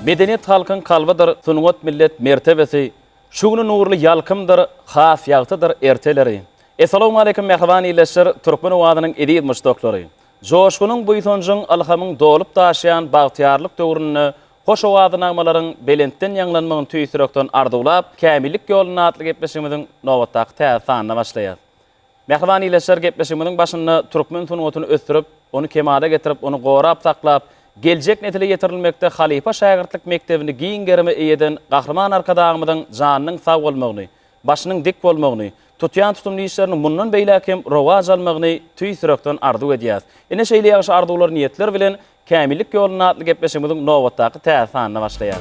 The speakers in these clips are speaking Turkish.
Medeniyet halkın kalbadır, sunut millet mertebesi, şuğunu nurlu yalkımdır, has yağtıdır erteleri. Esselamu aleyküm mehriban iyileşir, Türkmen ovadının ediyid müştokları. Joşkunun buytoncun alhamın dolup taşıyan bağtiyarlık dövrünü, hoş ovadın ağmaların belentten yanlanmağın tüysürökten ardulap, Kämillik ýoluna atlı gepleşimizin novattaq täsanna başlayar. Mehriban iyileşir gepleşimizin başını Türkmen sunutunu östürüp, onu kemada getirip, onu gorap saklap, gelecek netile getirilmekde halifa şagirtlik mektebini giyin gerime eden kahraman arkadağımızın canının sağ olmağını, başının dik olmağını, tutyan tutumlu işlerinin bundan beylakim rovaz almağını tüy sürökten ardu ediyaz. Ene şeyli yağış ardular niyetler bilen Kämillik ýoluna atlı gepleşimizin novattaqı täsanna başlayar.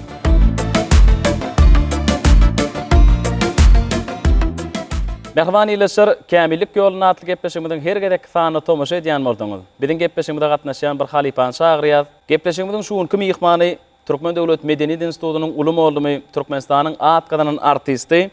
Mehriban iyileşir, Kämillik ýoluna atly gepleşigimiziň her gerek sanyny tomaşa edýän bolduňyz. Biziň gepleşigimizde gatnaşýan bir halipany çagyrýar. Gepleşigimiziň şuňky myhmany Türkmen Döwlet Medeniýet Institutynyň uly moldumy, Türkmenistanyň atgadynyň artisti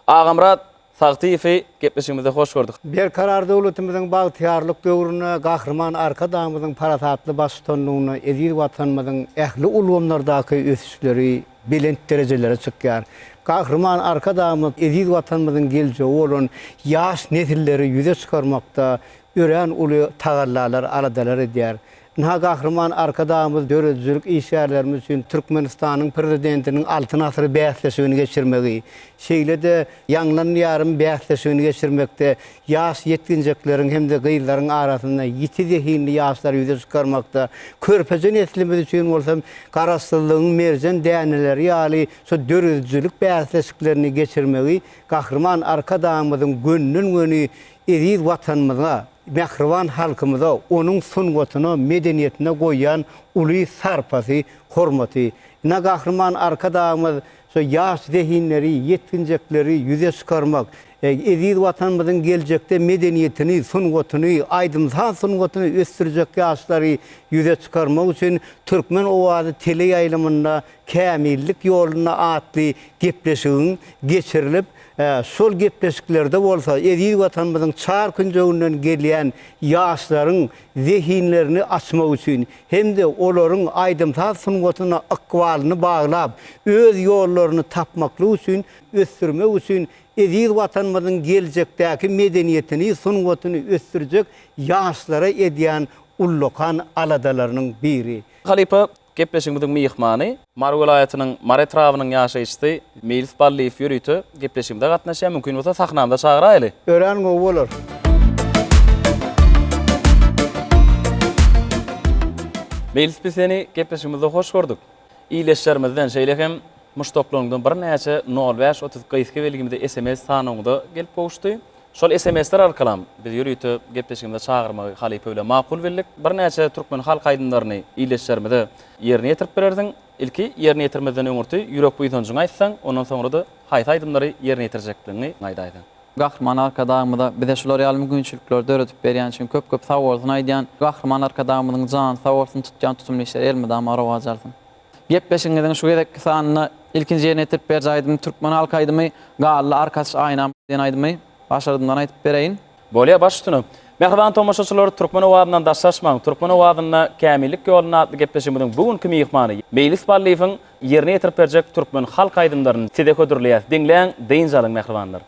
Agamrat Sagtiýew gepleşigimizde hoş gördük. Bir karar döwletimiziň bagtyarlyk döwrüne gahrman arkadamyzyň paratatly başçylygyny edil watanymyzyň ähli ulgamlardaky ösüşleri belent derejelere çykýar. Gahrman arkadamyz edil watanymyzyň geljeği bolan ýaş nesilleri ýüze çykarmakda ören uly tagallalar aradalar edýär. Naha gahrman arkadamyz döredjilik işgärlerimiz üçin Türkmenistanyň prezidentiniň altyn asyry bäsleşigini geçirmegi, şeýle-de ýanglan ýarym bäsleşigini geçirmekde ýaş ýetginjekleriň hem de gyýlaryň arasynda ýiti zehinli ýaşlar ýüze çykarmakda, körpeje neslimiz üçin bolsam garaşsyzlygyň merjen däneleri ýaly şu döredjilik bäsleşiklerini geçirmegi gahrman arkadamyzyň gönlün göni edil watanymyza, mehriban halkymyza, onuň sungatyna, medeniýetine goýan uly sarpasy, hormaty. Ina gahrman arkadamyz şu ýaş zehinleri, ýetginjekleri ýüze çykarmak, edil watanymyzyň geljekde medeniýetini, sungatyny, aýdymsan sungatyny östirjek ýaşlary ýüze çykarmak üçin Türkmen owady tele ýaýlymynda Kämillik ýoluna atly gepleşigiň geçirilip, sol gepleşiklerde bolsa edil watanymyzyň çar künjegünden gelýän ýaşlaryň zehinlerini açmak üçin hem de olaryň aýdymsan sungatyna akwalyny baglap öz ýollaryny tapmaklyk üçin östirmek üçin edil watanymyzyň geljekdäki medeniýetini, sungatyny östirjek ýaşlara edýän ullukan aladalarynyň biri. Halipa gepleşigimiziň myhmany Mar welaýatynyň Mar etrawynyň ýaşaýçysy Meýlis Ballyýew ýürüýti gepleşigimde gatnaşýan mümkin bolsa sahnamda çagyraýly. Ören go bolar. Meýlis biz seni gepleşigimizde hoş gördük. Iýleşlerimizden şeýlehem muştoplanyňdan bir näçe 05-30 gyýsky belgimizde SMS sanyňda gelip goşdy. Şol SMS'ler arkalam biz ýürüýti gepleşigimde çagyrmagy halipa bilen makul bildik. Bir näçe türkmen halk aýdymlaryny iýleşlerimizde ýerine ýetirip bererdiň. Ilki ýerine ýetirmeden öňürti ýürek buýtonjuňy aýtsaň, ondan soňra da haýsy aýdymlary ýerine ýetirjekligini aýdaýdy. Gahrman arkadamyda bize şolar ýaly mümkinçilikler döretip berýän üçin köp sag bolsun aýdýan gahrman arkadamynyň jan sag bolsun tutjan tutumly işler elmede mara wajardyň. Gepleşigiňiň şu gerek sanyny ilkinji ýerine ýetirip berýärdim türkmen halk aýdymy gally arkaç aýnam diýen aýdymy başardymdan aýtyp bereýin. Bolýa başlyny. Mehriban tomaşaçylar Türkmen owadynyň daşlaşmagy, Türkmen owadyna Kämillik ýoluna atly gepleşigimiziň bugünkü myhmany Meýlis Ballyýewiň ýerine ýetirip berjek türkmen halk aýdymlaryny side ködürleýär. Diňleň deýinjalyň mehribanlar.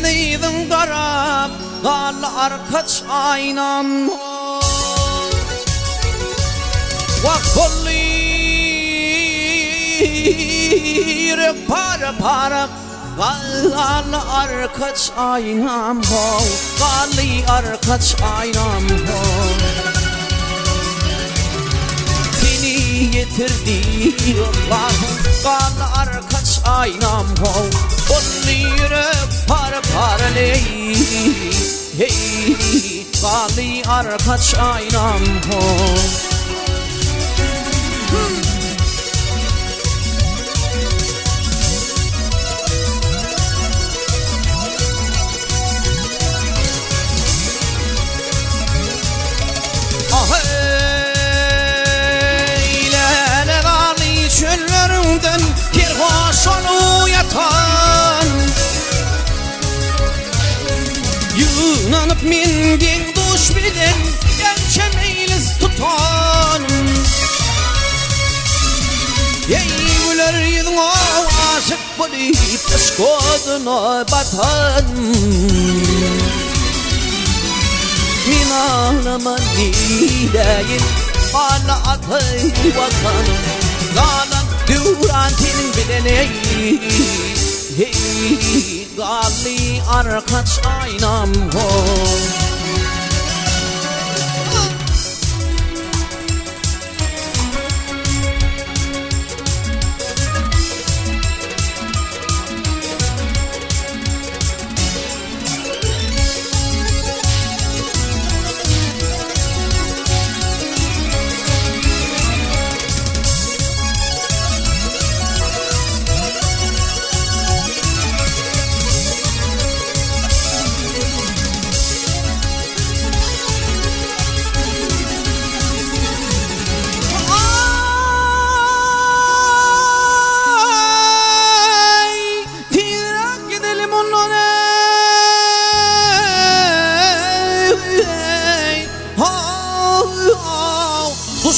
Neydin qarab qal arkaç aynam Vaqt bollir para qal arkaç aynam qali arkaç aynam Seni yetirdi Allah'ım qal arkaç aynam bollir para ley hey qali arkaç aynam Çöllerden kervaş olu yatan Yunanıp mindin duş bilen Gençe Meýlis tutan Yeyüler yedin o aşık bolip Eşkoduna batan Min ağlama nidayim Bana atay vatanım Galan durantin bileney Gali arkaç aynam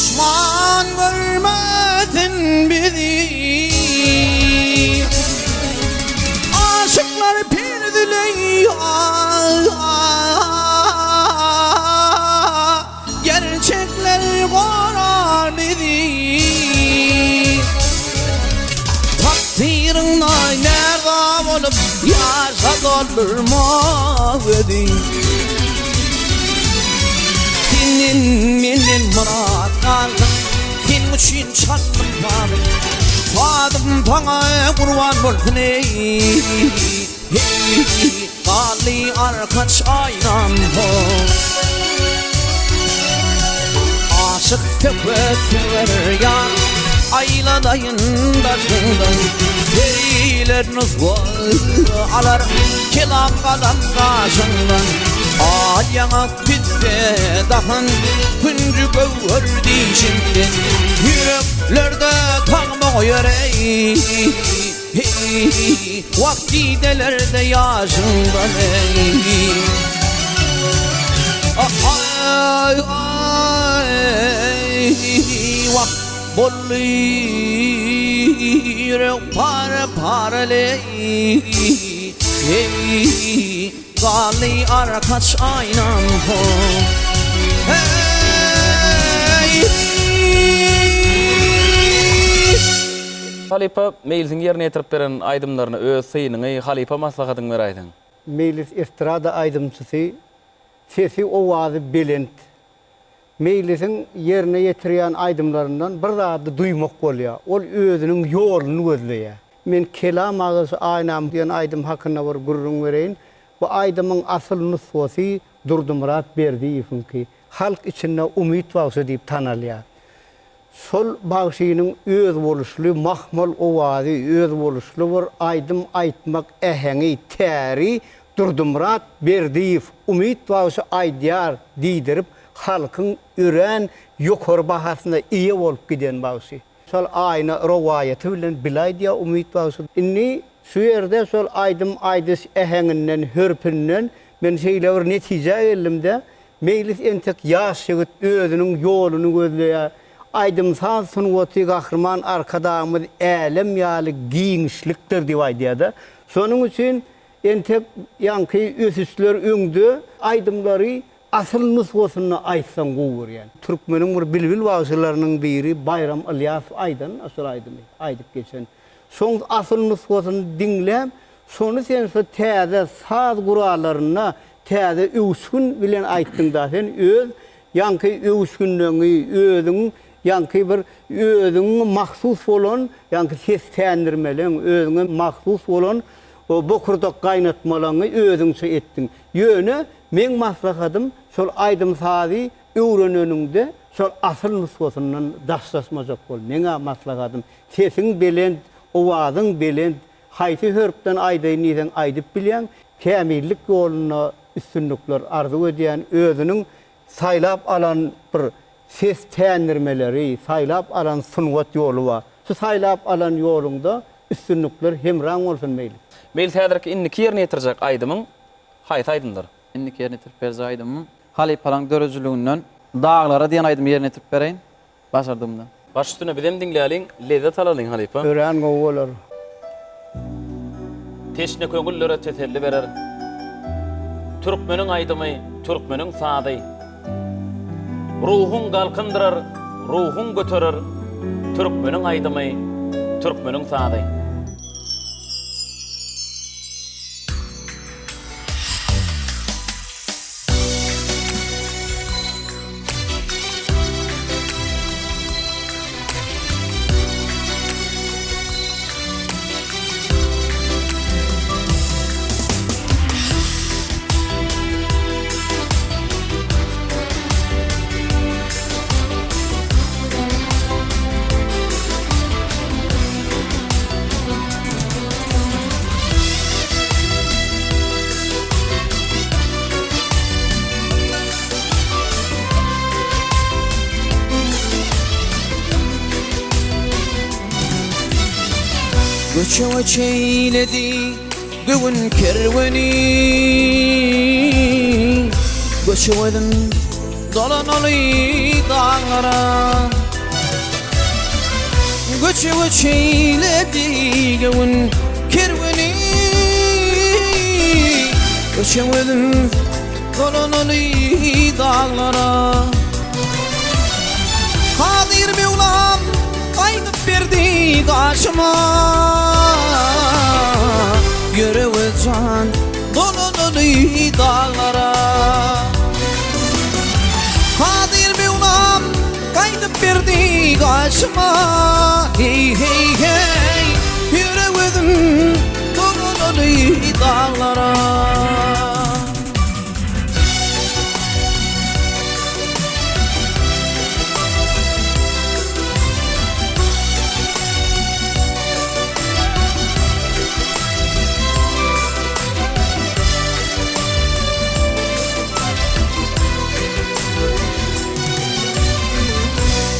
Düşman görmedin bizi Aşıklar pirdiler Gerçekler korar bizi Takdirinle nerede olup yaşa doldurmadın Senin murat kaldım Sen üçün çattım varım Fadım bana kurban bolsun ey Qali arkaç aynam Aşık tepet yan Ayladayın başından Derileriniz alar Kelam kalan kaşından Alyana bitse dahan Küncü gövhördi şimdi Yüreklerde tağma yörey Vaktidelerde yaşından Ay Vak bollir para ley Gali arkaç aynam Halipa Meýlis'in yerine yetirip beren aydımlarını öz synyny halipa maslahatyň beraýdyň. Meýlis estrada aydımçysy, sesi owazy belent. Meýlis'in yerine yetirýän aydımlarından bir zady duýmak bolýar. Ol özüniň ýoluny gözleýär. Men kelam ağız aynam diýen aydym hakyna bir gurrun bereýin. Bu aydymyň asyl nusxasy Durdumrat Berdiýewiň ki halk içinde umyt bagşy diýip tanalýar. Sol bagşynyň öz boluşly mahmul owazy, öz boluşly bir aydym aýtmak äheňi täri Durdumrat Berdiýew umyt bagşy aýdýar diýdirip halkyň üren ýokary bahasyna iýe bolup giden bagşy. Sol aýna rowayaty bilen bilaýdýa umyt bagşy. Inni şu ýerde sol aydym aýdys äheňinden hörpünden men şeýle bir netije geldim-de Meýlis entek ýaş ýigit özüniň ýoluny gözleýär. Aydym saz sunuwaty gahrman arkadamyz elem ýaly giňişlikdir diýip aýdýar-da. Şonuň üçin entek yankı ösüsler öňde aydymlary asıl nusgosyny aýtsaň gowur yani. Türkmeniň bir bilbil wagşylarynyň biri Bayram Alyas Aydın asıl aydymy aýdyp geçen. Soň asıl nusgosyny dinläp, sonu sen şu täze saz guralaryna täze üskün bilen aýtdyň da sen öz yankı üskünlüğü özüň yankı bir özüň mahsus bolan yankı ses täňdirmeleň özüňe mahsus bolan o bokurda gaýnatmalaryny özüňçe etdiň. Ýöne men maslahatym şol aýdym sazy öwreneninde şol asıl nusgosyndan daşlaşmajak bol. Meňe maslahatym sesiň belend, owazyň belend, haýsy hörpden aýdyň aýdyp bilýän, kämillik ýoluna üstünlükler arzu edýän özüniň saýlap alan bir ses täňdirmeleri, saýlap alan sunwat ýolu bar. Şu saýlap alan ýolunda üstünlükler hemraň bolsun meýli. Meýlis häzirki indiki ýerine ýetirjek aýdymyň haýsy aýdymdyr? Indiki ýerine ýetirip berjek aýdymyň halypalan dörejiliginden daglara diýen aýdym ýerine ýetirip bereýin. Başardymda. Baş üstüne bizem dinläliň, lezzet alalyň halypa. Ören gowy bolar. Teşne köňüllere teselli berer. Türkmeniň aýdymy, türkmeniň sazy. Ruhun galkyndyrar, ruhun göterer. Türkmeniň aýdymy, türkmeniň sazy. Göçe çeyledi güvün kerveni Göçevedim dolanalı dağlara Göçe çeyledi güvün kerveni Göçevedim dolanalı dağlara Kadir Mevlam aydıp berdi karşıma Yüreği can dolanalı dağlara Kadir Mevlam aydıp berdi karşıma Hey hey hey yüreğim dolanalı dağlara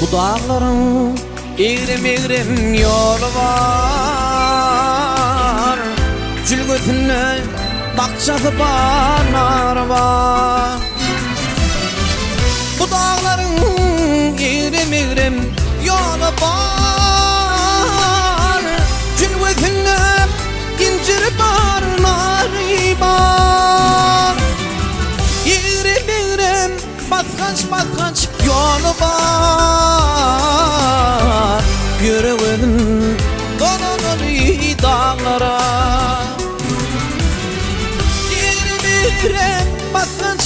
Bu dağların eğrim yolu var Cülgütüne bakçası banar var Bu dağların eğrim yolu var Cülgütüne incir barnar var Eğrim baskanç yolu var Yüreğim dolanalı dağlara Eğrim baskanç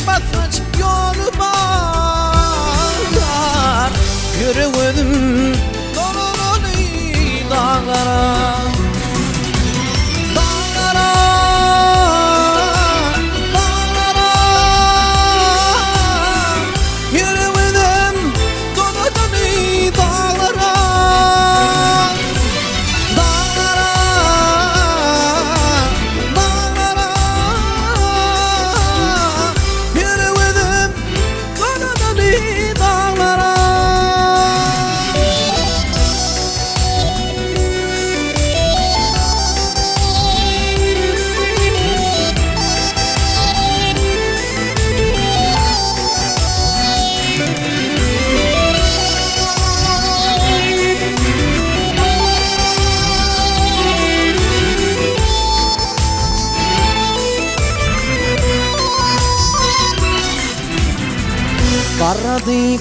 Qarrady,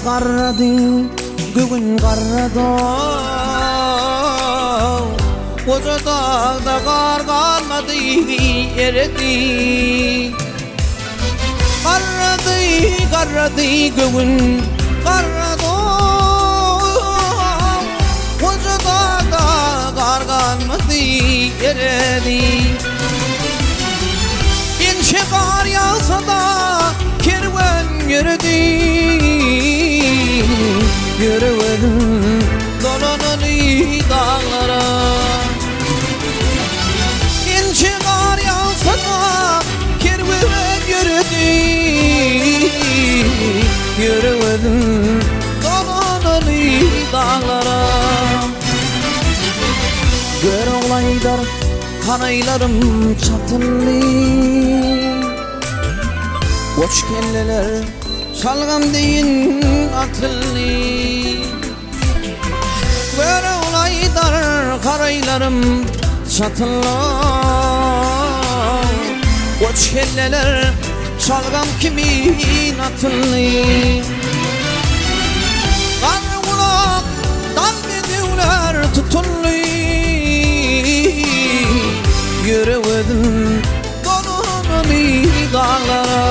gögün qarrady. Oja dağda qar qalmadı, eridi. Qarrady, gögün qarrady. Oja dağda qar qalmadı, eridi. İnşe qar yağsa da kervan yürüdü. Yürüdüm dolananı dağlara. İnşe qar yağsa da kervan yürüdü. Yürüdüm dolananı dağlara. Gör olaylar kanaylarım çatınlı. Koç kelleler salgam deyin atıllı. Gör olaylar karaylarım çatınlı. Koç kelleler salgam kimin atıllı. Kar kulak dal gidiyorlar tutunlu. Yürüdüm dolananı dağlara.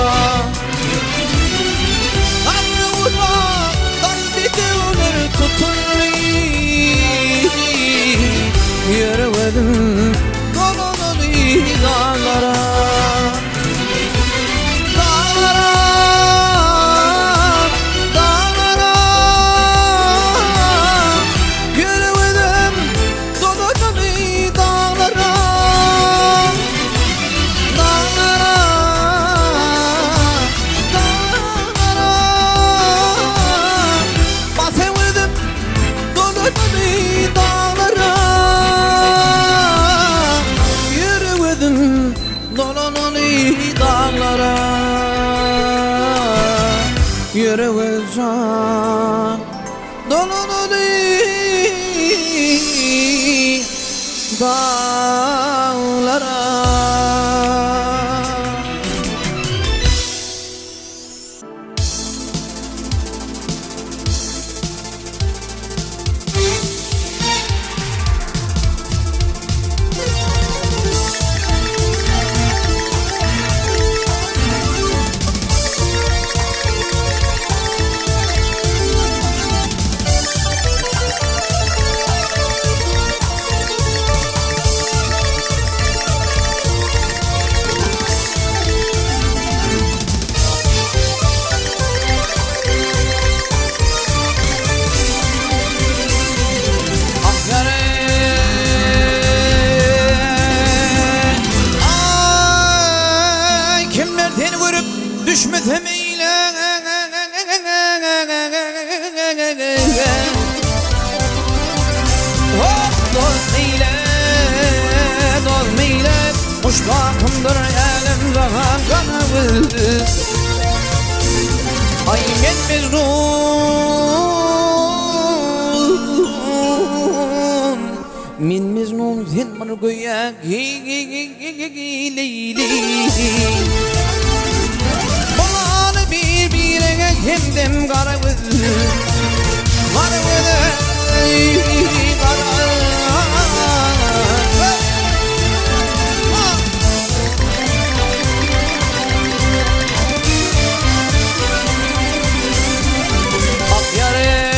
Karlı uzaktan gidiyorlar tutunlu. Yürüdüm dolananı dağlara. Dağlara, dağlara. Yürüdüm dolananı dağlara. Yürüyeceğim dolananı dağlara. Düşmese meyle hop doz meyle muştaqımdır elim zaman kanavız. Ay men mecnun sen bana goya leyli. Hemdem karavız karavız ak yare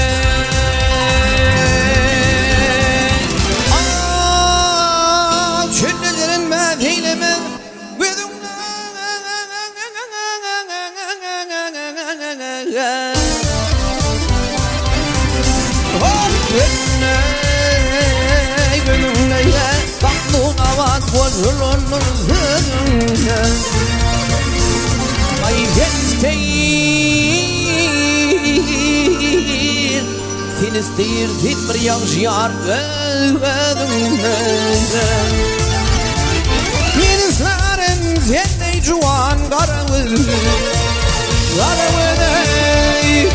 çöllelerin ben eylemem. Ay Filistir fit bir yağışyar Yenislerin zendey juan karavız karavız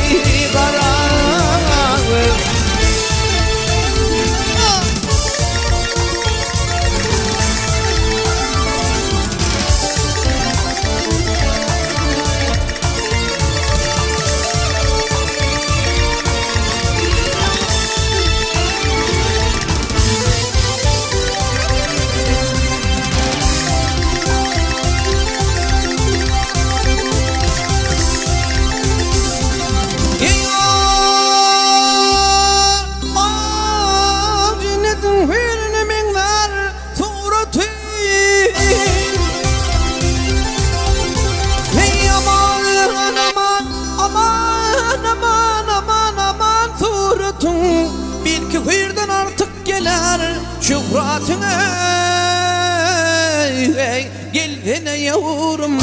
yine yavrum.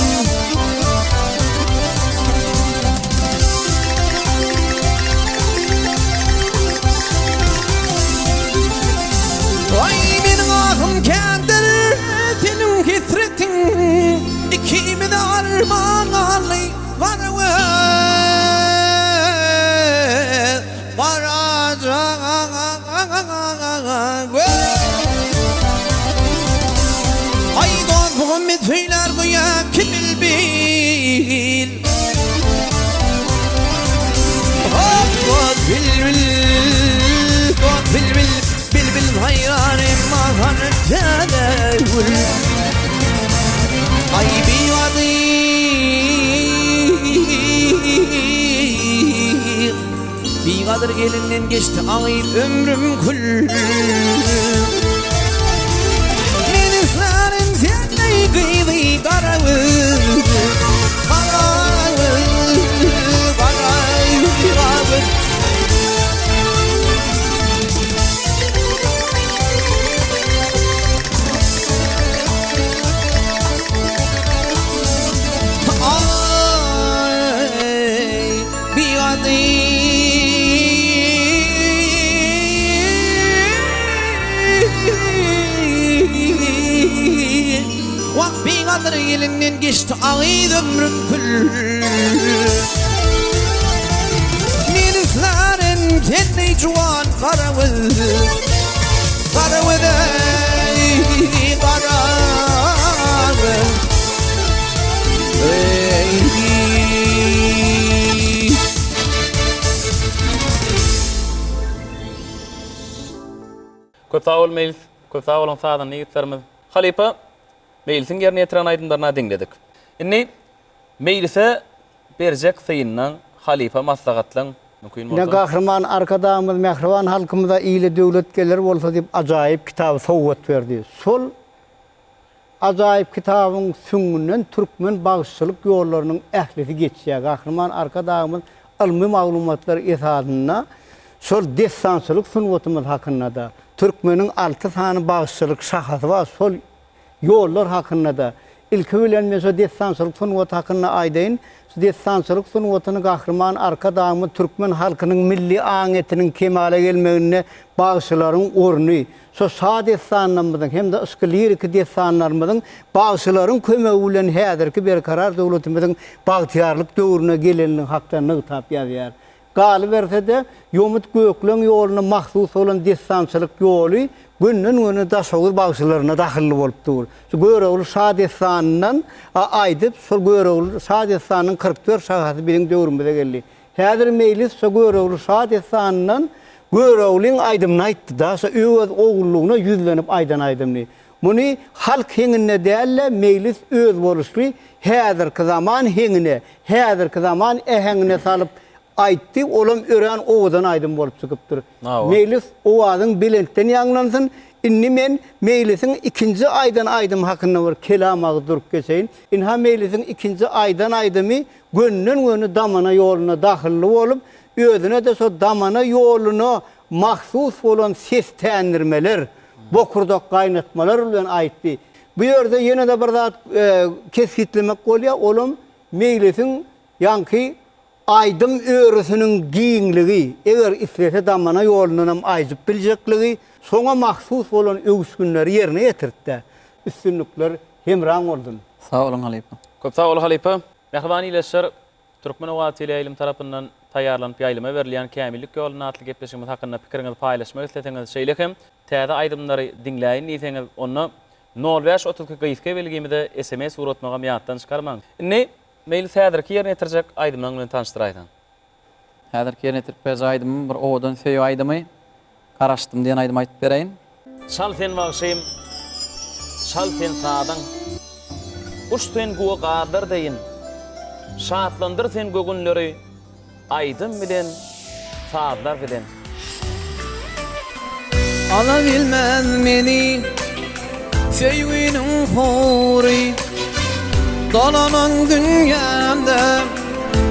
Ay benim ahım kendir, senin hitretin, ikimi de armağan alay, ay doğduğum tüyler güya kimil bil. Hop bil bil hayranım mahar cadevul. Ay bir vadı bir kadır elinden geçti ağayıp ömrüm kül. Menizlerim senle gıydı karavı. Elinden geçti ağayıp ömrüm kül. Menizlerim senle cuan karavı. Karavı da karavı. Köp sağ ol Meýlis, köp sağ olun sağdan niýetlerimiz. Halipa Meýlis'in yerine ýetiren aýdymlaryna diňledik. Inni Meýlis'e berjek syýyndan halifa maslahatlaň mümkin Ne bolsa. Gahrman arkadaşımız Mehriban halkımıza iyili döwlet gelir bolsa dip ajaýyp kitap sowgat berdi. Sol ajaýyp kitabyň süňünden türkmen bagçylyk ýollarynyň ählisi geçýär. Gahrman arkadaşımız ilmi maglumatlar esasyna sol destançylyk sunwatymyz hakynda da türkmeniň 6 sany bagçylyk şahasy var. Sol yollar hakkında da ilki bilen mesela destançylyk sunwat hakkında aýdyn. Destançylyk sunwatyny Gahrman arkadaşymyz türkmen halkynyň milli aňetiniň kemale gelmegine bagçylaryň orny. So sadestannamyzyň hem de iskilirik destanlarymyzyň bagçylaryň kömegi bilen häzirki berkarar döwletimiziň bagtyarlyk döwrüne gelenini hakda nytap ýazýar. Galy berse de ýomut gökleň ýolyna mahsus olan destançylyk ýoly günden güne daşagyr bagçylaryna dahil bolupdyr. Şu göregli sadestanyň aýdyp, şol göregli sadestanyň 44 şahasy bilen döwrümizde geldi. Häzir Meýlis şu göregli sadestanyň göregliň aýdymyny aýtdy da, şu öz oğullugyna yüzlenip aýdan aýdymny. Muny halk heňine dälle Meýlis öz boluşly häzirki zaman heňine, häzirki zaman eheňine salyp aýtdy, olam ören owadan aýdym bolup çykypdyr. Meýlis owadyň bilentden ýanglansyn. Inni men Meýlis'iň ikinji aýdan aýdym hakynda bir kelam agdyryp geçeýin. Inha Meýlis'iň ikinji aýdan aýdymy gönnen göni damana ýoluna dahil bolup, özüne de so damana ýoluna mahsus bolan ses täňirmeler, bokurdak gaýnatmalar bilen aýtdy. Bu ýerde ýene de bir zat keskitlemek bolýar, olam Meýlis'iň ýanky aýdym öwrüsiniň giňligi, eger islese damana ýolundan aýjyp biljekligi, soňa mahsus bolan öwüşgünleri ýerine ýetirdi. Üstünlikler hemraň boldun. Sağ olun halipa. Köp sağ ol halipa. Mehriban ýyleşler Türkmen Owatly Eýlim tarapyndan taýýarlanyp ýaýlama berilýän Kämillik ýoluny atly gepleşigimiz hakynda pikiriňizi paýlaşmak isleseňiz şeýlekem täze aýdymlary dinläýin diýseňiz onu 05-32 gyýyska belgimide SMS uratmagam ýatdan çykarmaň. Inni Meýlis häzirki ýerine ýetirjek aýdymlaryň bilen tanışdyraýdan. Häzirki ýerine ýetirip aýdymym bir owadan söýüp aýdymy garaşdym diýen aýdym aýtyp bereýin. Şal sen bagşym, şal sen sadan. Uçtun gowy gadyr deýin. Şatlandyr sen gögünleri, aýdym bilen, saatlar bilen. Alabilmez meni sevginin huri, dolanan dünyamda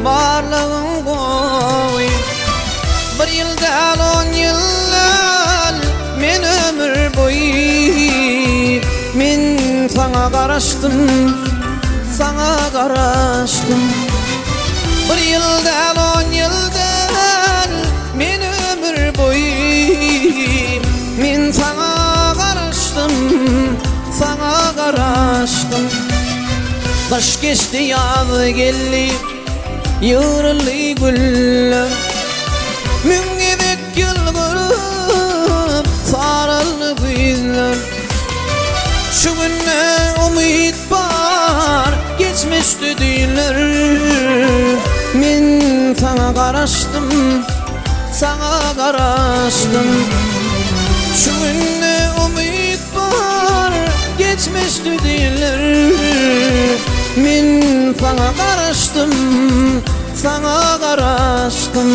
barlığın koy. Bir yıldan 10 yıllar men ömür boyu, men sana garaşdym, sana garaşdym. Bir ýyldan 10 ýyldan men ömür boyu men sana garaşdym, sana garaşdym. Kış geçti, yaz geldi, yığırlı güller. Müngedek yılgırıp sarıldı bizler. Şu günne umit var, geçmişti düğünler. Men sana garaşdym, sana garaşdym. Şu günne umit var, geçmişti düğünler. Men sana garaşdym, sana garaşdym.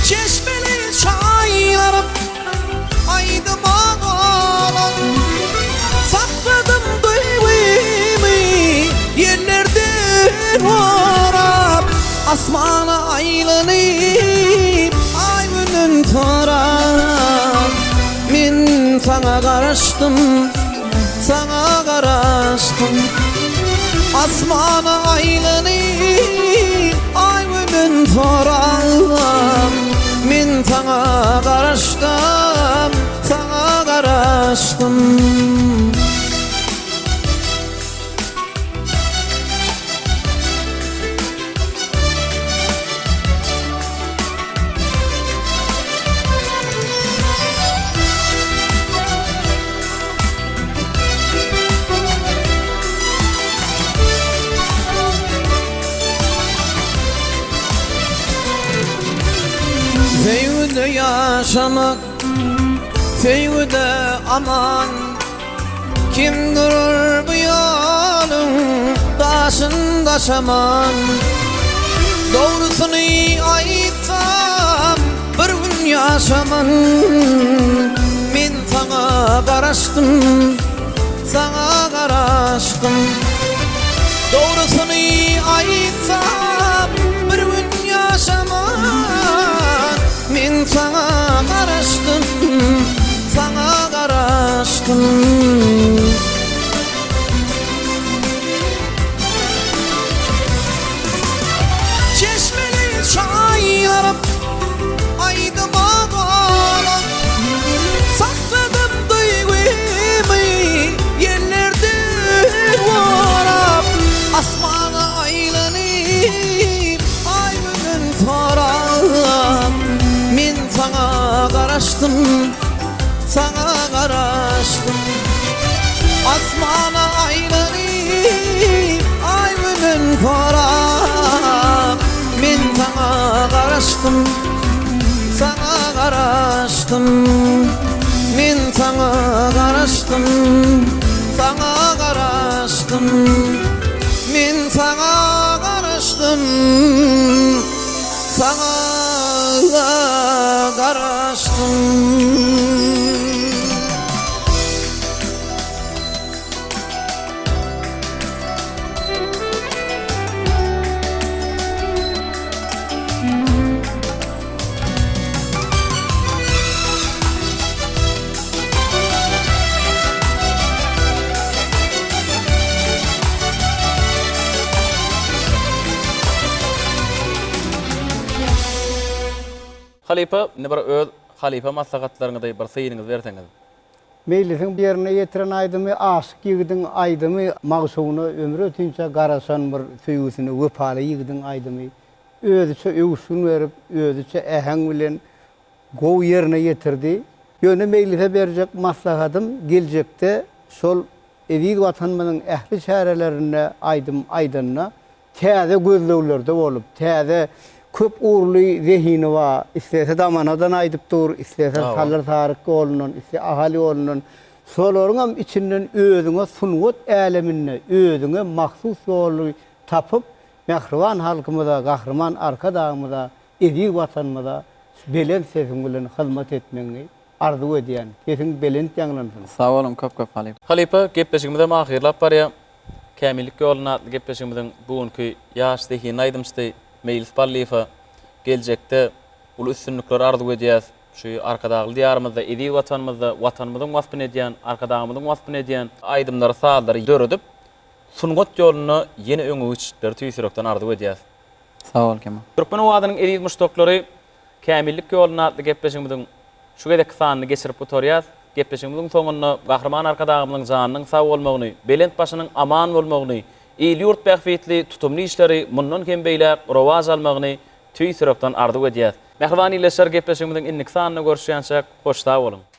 Çeşmeli çaylarım aydıma kalan, sakladım duygumu yerlerden varap. Asmana aylanıp ay günün tarap. Men sana garaşdym, sana garaşdym. Asmana aylanıp ay günün tarap. Men sana garaşdym, sana garaşdym. Feyyude yaşamak, feyyude aman. Kim durur bu yolun başında şaman? Doğrusunu aytsam bir gün yaşaman. Men sana garaşdym, sana garaşdym. Doğrusunu aytsam bir gün yaşaman. Men sana garaşdym, sana garaşdym. Çeşmeli çaylarım aydıma kalan, sakladım duygumu yerlerde varap. Asmana aylanıp ay günün tarap. Men sana garaşdym, sana garaşdym. Asmana aylanıp ay günün tarap. Men sana garaşdym, sana garaşdym. Men sana garaşdym, sana garaşdym. Men sana garaşdym, sana garaşdym. Halipa, ne bir öz halipa maslahatlaryňy da bir syýynyňyz berseňiz. Meýlisiň birine ýetiren aýdymy, aşyk ýigdiň aýdymy, magsuny ömrü ötünçe garaşan bir söýgüsini wepaly ýigdiň aýdymy, özüçe öwüşün berip, özüçe äheň bilen gow ýerine ýetirdi. Ýöne meýlise berjek maslahatym geljekde şol edil watanmynyň ähli şäherlerine aýdym aýdanna täze gözleglerde bolup, täze köp uğurlu zehini var. İstese damanadan aydıp dur, istese sallar tarık olunun, istese ahali olunun. Solorun içinden özüne sunut elemine, özüne mahsus yolu tapıp, mehrivan halkımıza, kahraman arkadağımıza, edil vatanımıza, belen sesimgülün hizmet etmeni arzu ediyen. Kesin belen yanlansın. Sağ olun, köp Halipa. Halipa, gepleşigimizde ahirlap barya. Kämillik ýoluna atly gepleşigimizden bugünkü ýaş zehini aýdymşdy. Meýlis Ballyýew geljekde ulu üstünlikler arzu edýäs. şu arkadağı diyarımızda, edi vatanımızdan vasfın ediyen, arkadağımızdan vasfın ediyen aydımları sağları dörüdüp, sungot yolunu yeni öňe üçleri tüýsürekden ardy edýär. Sağ ol Kemal. Türkmen wadynyň edip muşdoklary Kämillik ýoluna atly gepleşigimiň şu gedek sanyny geçirip oturýar. Gepleşigimiň soňunda gahrman arkadağymyň janynyň sag bolmagyny, belent başynyň aman bolmagyny, ýyl ýurt bähfetli tutumly işleri mundan hem beýle rowaj almagyny tüýsürekden ardy edýär. Mehriban ýyleşer gepleşigimiň innik sanyny görüşýänçek hoşda bolun.